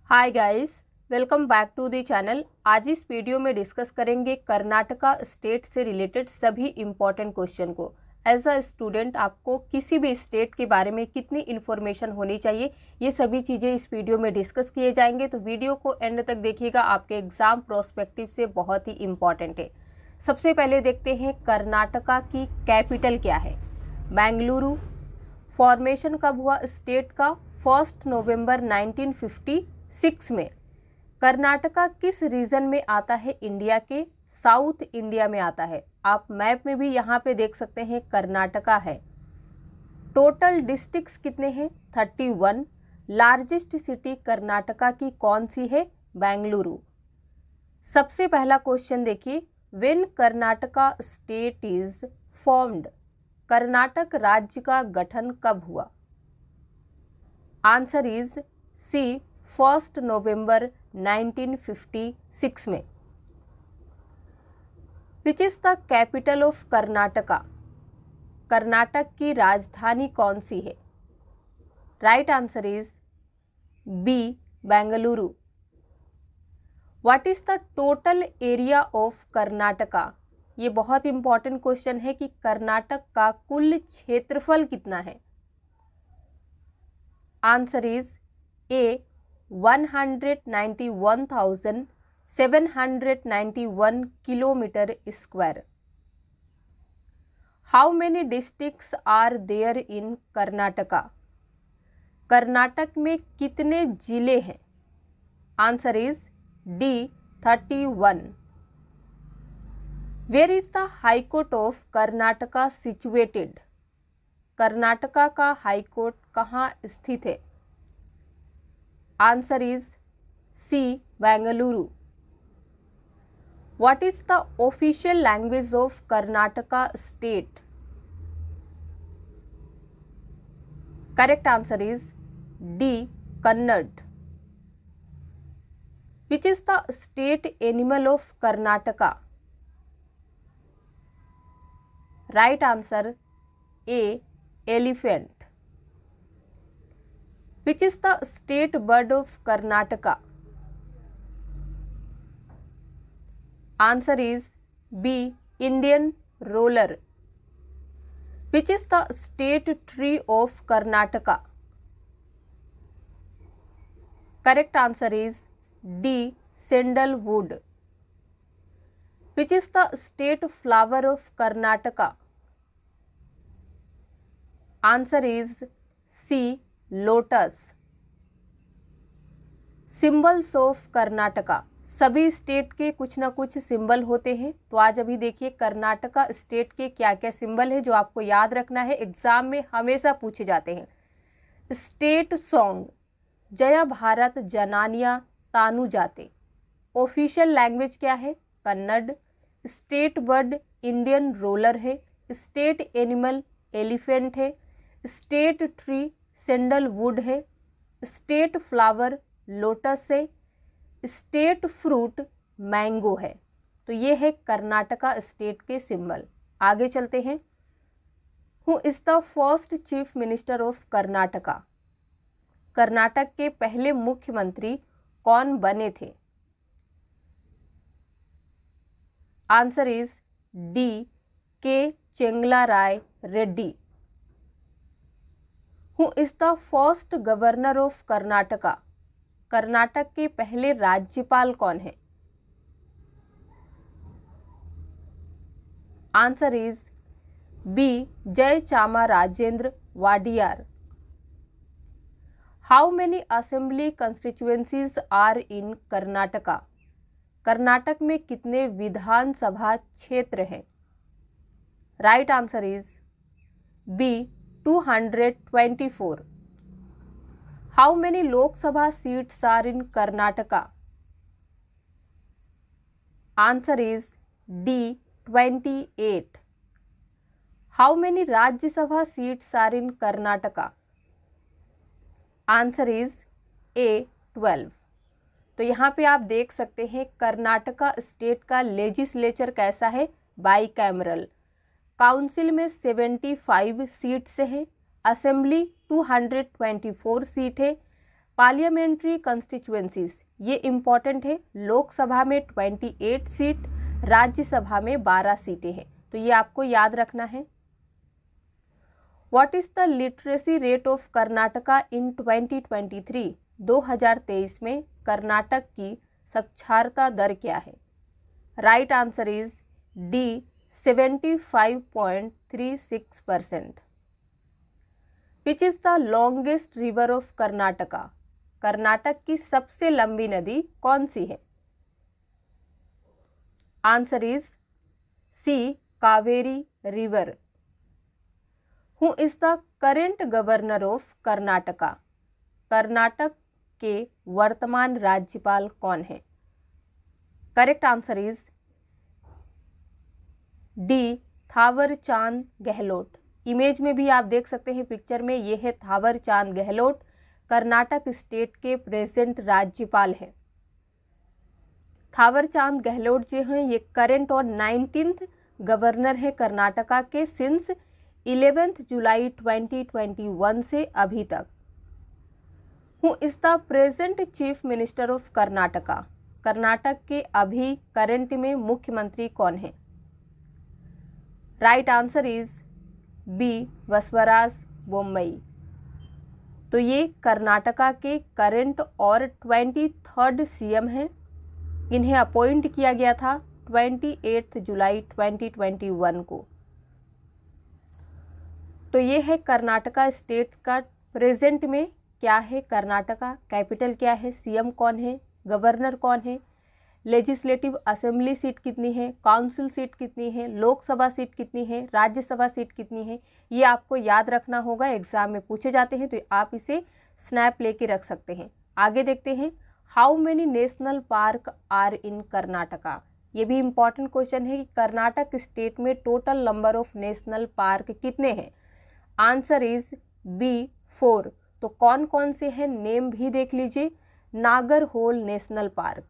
Hi guys, welcome back to the channel. आज इस video में डिस्कस करेंगे कर्नाटका स्टेट से रिलेटेड सभी इम्पॉर्टेंट क्वेश्चन को। एज अ स्टूडेंट आपको किसी भी स्टेट के बारे में कितनी इन्फॉर्मेशन होनी चाहिए, ये सभी चीज़ें इस वीडियो में डिस्कस किए जाएंगे। तो वीडियो को एंड तक देखिएगा, आपके एग्जाम प्रोस्पेक्टिव से बहुत ही इम्पॉर्टेंट है। सबसे पहले देखते हैं कर्नाटका की कैपिटल क्या है। बेंगलुरु। फॉर्मेशन कब हुआ स्टेट का? 1 नवंबर 1956 में। कर्नाटका किस रीजन में आता है? इंडिया के साउथ इंडिया में आता है। आप मैप में भी यहाँ पे देख सकते हैं कर्नाटका है। टोटल डिस्ट्रिक्ट्स कितने हैं? 31। लार्जेस्ट सिटी कर्नाटका की कौन सी है? बेंगलुरु। सबसे पहला क्वेश्चन देखिए, when Karnataka state is formed, Karnataka राज्य का गठन कब हुआ? आंसर इज सी 1 नवंबर 1956 में। Which is the capital of Karnataka, Karnataka की राजधानी कौन सी है? Right answer is B Bengaluru. What is the total area of Karnataka? ये बहुत इंपॉर्टेंट क्वेश्चन है कि कर्नाटक का कुल क्षेत्रफल कितना है? Answer is A 191,791 kilometre square. How many districts are there in Karnataka? Karnataka में कितने जिले हैं? Answer is D 31। Where is the high court of Karnataka situated? Karnataka का हाई कोर्ट कहाँ स्थित है? Answer is C Bengaluru. What is the official language of Karnataka state? Correct answer is D Kannada. Which is the state animal of Karnataka? Right answer A elephant. Which is the state bird of Karnataka? Answer is B Indian roller. Which is the state tree of Karnataka? Correct answer is D sandalwood. Which is the state flower of Karnataka? Answer is C lotus. Symbols of Karnataka. सभी state के कुछ ना कुछ symbol होते हैं, तो आज अभी देखिए कर्नाटका स्टेट के क्या क्या सिंबल है जो आपको याद रखना है, एग्जाम में हमेशा पूछे जाते हैं। स्टेट सॉन्ग जय भारत जनानिया तानु जाते। ऑफिशियल लैंग्वेज क्या है? Kannada. State bird Indian roller है। स्टेट एनिमल एलिफेंट है। स्टेट ट्री सैंडलवुड है। स्टेट फ्लावर लोटस है। स्टेट फ्रूट मैंगो है। तो ये है कर्नाटका स्टेट के सिंबल। आगे चलते हैं। Who is the first chief minister of Karnataka? Karnataka के पहले मुख्यमंत्री कौन बने थे? Answer is D K Chengalaraya Reddy. Who is the first governor of Karnataka? Karnataka के पहले राज्यपाल कौन है? Answer is B Jayachamarajendra Wadiyar. How many assembly constituencies are in Karnataka? Karnataka में कितने विधानसभा क्षेत्र हैं? Right answer is B 224। How many Lok Sabha seats are in Karnataka? Answer is D 28। How many Rajya Sabha seats are in Karnataka? Answer is A 12। तो यहाँ पे आप देख सकते हैं कर्नाटका स्टेट का लेजिस्लेचर कैसा है, बाई कैमरल। काउंसिल में 75 सीट्स हैं। असेंबली 224 सीट है। पार्लियामेंट्री कंस्टिट्यूएंसीज, ये इम्पॉर्टेंट है। लोकसभा में 28 सीट, राज्यसभा में 12 सीटें हैं, तो ये आपको याद रखना है। What is the literacy rate of Karnataka in 2023? 2023 में कर्नाटक की साक्षरता दर क्या है? Right answer is D 75.36%। Which is the longest river of Karnataka? Karnataka की सबसे लंबी नदी कौन सी है? Answer is C Kaveri river. Who is the current governor of Karnataka? Karnataka के वर्तमान राज्यपाल कौन है? Correct answer is D Thawar Chand Gehlot. Image में भी आप देख सकते हैं, पिक्चर में, ये है थावर चांद गहलोत, कर्नाटक स्टेट के प्रेजेंट राज्यपाल हैं। थावर चांद गहलोत जो हैं ये करेंट और 19th गवर्नर है कर्नाटका के सिंस 11 जुलाई 2021 से अभी तक। Who is the present chief minister of Karnataka? Karnataka के अभी करंट में मुख्यमंत्री कौन है? Right answer is B Basavaraj Bommai. तो ये कर्नाटका के करंट और 23rd सीएम हैं। इन्हें अपॉइंट किया गया था 28 जुलाई 2021 को। तो ये है कर्नाटका स्टेट का प्रेजेंट में क्या है। कर्नाटका कैपिटल क्या है, सीएम कौन है, गवर्नर कौन है, लेजिस्लेटिव असेंबली सीट कितनी है, काउंसिल सीट कितनी है, लोकसभा सीट कितनी है, राज्यसभा सीट कितनी है, ये आपको याद रखना होगा। एग्जाम में पूछे जाते हैं तो आप इसे स्नैप लेके रख सकते हैं। आगे देखते हैं, how many national park are in Karnataka? ये भी इंपॉर्टेंट क्वेश्चन है कि कर्नाटक स्टेट में total number of national park कितने हैं? Answer is B 4। तो कौन कौन से हैं नेम भी देख लीजिए। नागरहोल नेशनल पार्क,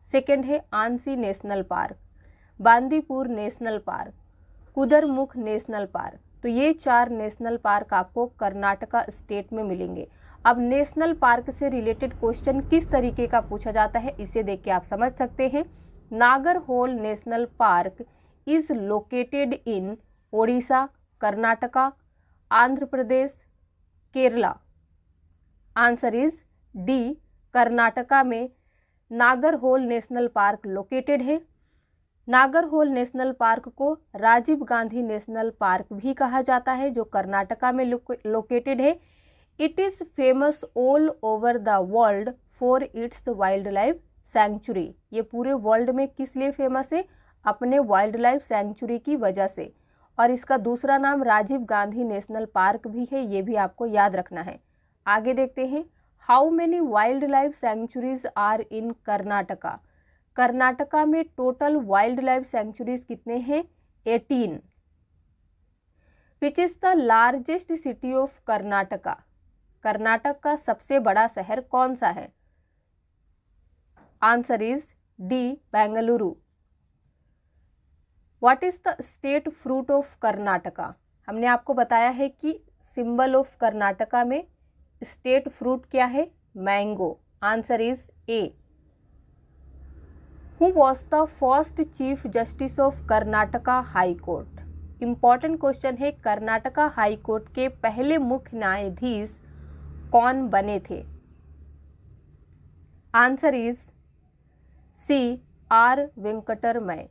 सेकेंड है Anshi national park, Bandipur national park, Kudremukh national park. तो ये 4 नेशनल पार्क आपको कर्नाटका स्टेट में मिलेंगे। अब नेशनल पार्क से रिलेटेड क्वेश्चन किस तरीके का पूछा जाता है इसे देख के आप समझ सकते हैं। Nagarhole national park is located in Odisha, Karnataka, Andhra Pradesh, Kerala. Answer is D, Karnataka में नागरहोल नेशनल पार्क लोकेटेड है। नागरहोल नेशनल पार्क को राजीव गांधी नेशनल पार्क भी कहा जाता है, जो कर्नाटका में लोकेटेड है। It is famous all over the world for its wild life sanctuary. ये पूरे वर्ल्ड में किस लिए फेमस है? अपने वाइल्ड लाइफ सैंक्चुरी की वजह से। और इसका दूसरा नाम राजीव गांधी नेशनल पार्क भी है, ये भी आपको याद रखना है। आगे देखते हैं, how many wild life sanctuaries are in Karnataka? Karnataka में टोटल वाइल्ड लाइफ सैंक्चुरीज कितने हैं? 18। Which is the largest city of Karnataka? Karnataka का सबसे बड़ा शहर कौन सा है? Answer is D, Bengaluru. What is the state fruit of Karnataka? हमने आपको बताया है कि सिंबल ऑफ कर्नाटका में स्टेट फ्रूट क्या है? Mango. Answer is A. Who was the first chief justice of Karnataka high court? Important question है, कर्नाटका हाई कोर्ट के पहले मुख्य न्यायाधीश कौन बने थे? Answer is C, R Venkataramaiah.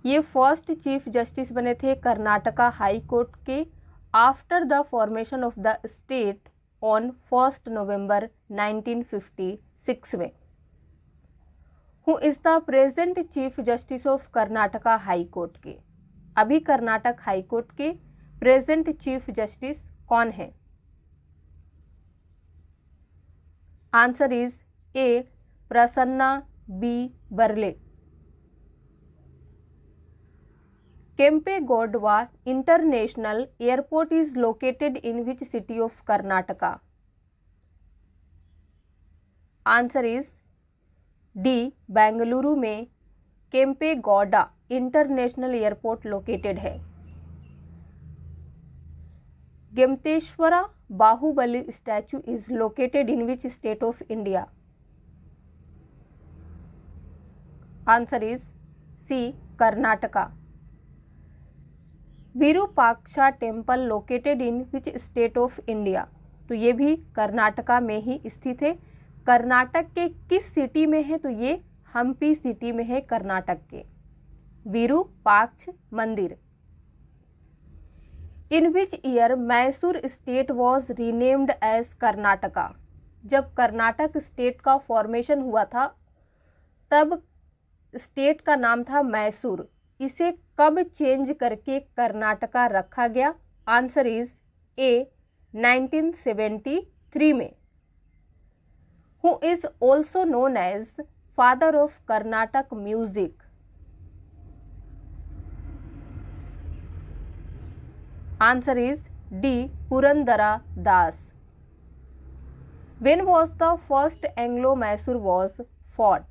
ये फर्स्ट चीफ जस्टिस बने थे कर्नाटका हाई कोर्ट के after the formation of the state on 1 नवंबर 1956 में। Who is the present chief justice of Karnataka high court के? अभी कर्नाटक हाई कोर्ट के प्रेजेंट चीफ जस्टिस कौन है? Answer is A, Prasanna B Varale. Kempegowda international airport is located in which city of Karnataka? Answer is D, Bengaluru में Kempegowda international airport located है। Gommateshwara Bahubali statue is located in which state of India? Answer is C, Karnataka. Virupaksha temple located in which state of India? तो ये भी कर्नाटका में ही स्थित है। कर्नाटक के किस सिटी में है? तो ये हम्पी सिटी में है, कर्नाटक के विरूपाक्ष मंदिर। In which year Mysore state was renamed as Karnataka? जब कर्नाटक स्टेट का फॉर्मेशन हुआ था तब स्टेट का नाम था मैसूर। इसे कब चेंज करके कर्नाटका रखा गया? आंसर इज ए, 1973 में। Who is also known as father of Karnataka music? Answer is D, Purandara Dasa. When was the first Anglo-Mysore Wars fought?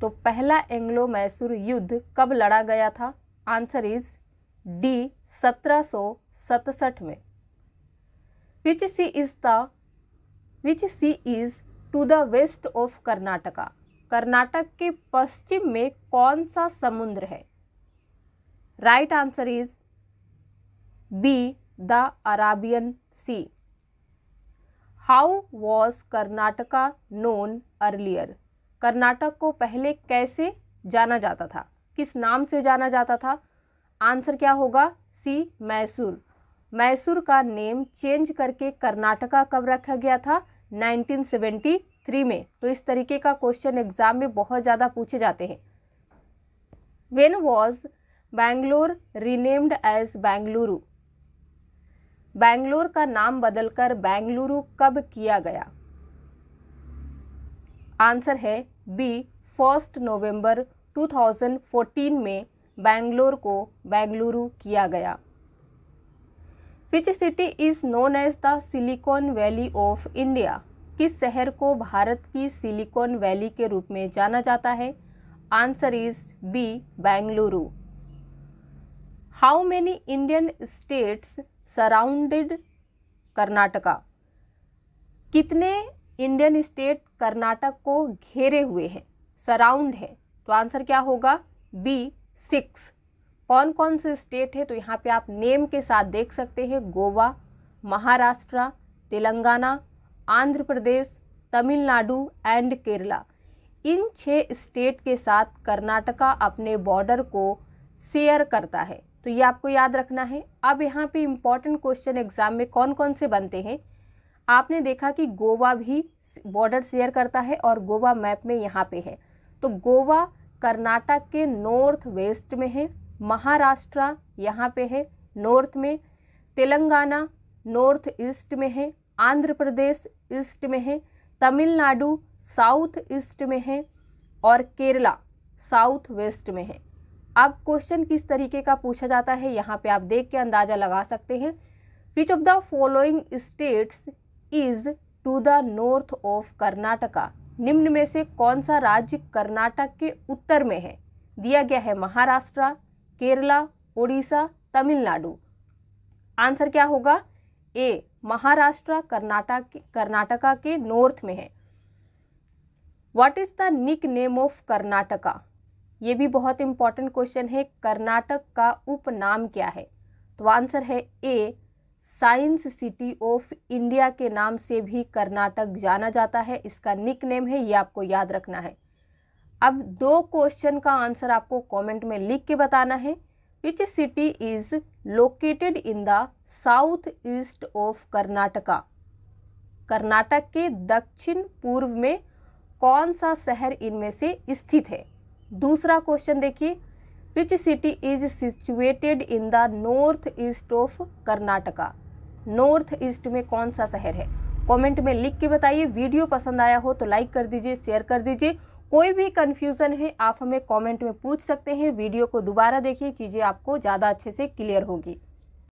तो पहला एंग्लो मैसूर युद्ध कब लड़ा गया था? आंसर इज डी, 1767 में। Which sea is to the west of Karnataka? Karnataka के पश्चिम में कौन सा समुद्र है? Right answer is B, the Arabian sea. How was Karnataka known earlier? Karnataka को पहले कैसे जाना जाता था? किस नाम से जाना जाता था? आंसर क्या होगा? सी, मैसूर। मैसूर का नेम चेंज करके कर्नाटका कब रखा गया था? 1973 में। तो इस तरीके का क्वेश्चन एग्जाम में बहुत ज़्यादा पूछे जाते हैं। When was Bangalore renamed as Bengaluru? Bangalore का नाम बदलकर बेंगलुरु कब किया गया? आंसर है बी, 1 नवंबर 2014 में बैंगलोर को बेंगलुरु किया गया। Which city is known as the Silicon Valley of India? किस शहर को भारत की सिलिकॉन वैली के रूप में जाना जाता है? Answer is B, Bengaluru. How many Indian states surrounded Karnataka? कितने इंडियन स्टेट कर्नाटक को घेरे हुए हैं, सराउंड है? तो आंसर क्या होगा? बी, 6। कौन कौन से स्टेट है? तो यहाँ पे आप नेम के साथ देख सकते हैं। गोवा, महाराष्ट्र, तेलंगाना, आंध्र प्रदेश, तमिलनाडु एंड केरला। इन 6 स्टेट के साथ कर्नाटका अपने बॉर्डर को शेयर करता है। तो ये आपको याद रखना है। अब यहाँ पे इम्पॉर्टेंट क्वेश्चन एग्जाम में कौन कौन से बनते हैं? आपने देखा कि गोवा भी बॉर्डर शेयर करता है और गोवा मैप में यहाँ पे है। तो गोवा कर्नाटक के नॉर्थ वेस्ट में है, महाराष्ट्र यहाँ पे है नॉर्थ में, तेलंगाना नॉर्थ ईस्ट में है, आंध्र प्रदेश ईस्ट में है, तमिलनाडु साउथ ईस्ट में है और केरला साउथ वेस्ट में है। अब क्वेश्चन किस तरीके का पूछा जाता है यहाँ पे आप देख के अंदाजा लगा सकते हैं। Which of the following states is to the north of Karnataka? निम्न में से कौन सा राज्य कर्नाटक के उत्तर में है? दिया गया है महाराष्ट्र, केरला, ओडिशा, तमिलनाडु। आंसर क्या होगा? ए, महाराष्ट्र कर्नाटका के नॉर्थ में है। What is the nick name of Karnataka? ये भी बहुत इंपॉर्टेंट क्वेश्चन है। कर्नाटक का उपनाम क्या है? तो आंसर है ए, साइंस सिटी ऑफ इंडिया के नाम से भी कर्नाटक जाना जाता है। इसका निक नेम है, ये आपको याद रखना है। अब 2 क्वेश्चन का आंसर आपको कमेंट में लिख के बताना है। विच city is located in the south east of Karnataka? Karnataka के दक्षिण पूर्व में कौन सा शहर इनमें से स्थित है? दूसरा क्वेश्चन देखिए, विच city is situated in the north east of Karnataka? North east में कौन सा शहर है? कमेंट में लिख के बताइए। वीडियो पसंद आया हो तो लाइक कर दीजिए, शेयर कर दीजिए। कोई भी कंफ्यूजन है आप हमें कमेंट में पूछ सकते हैं। वीडियो को दोबारा देखिए, चीज़ें आपको ज़्यादा अच्छे से क्लियर होगी।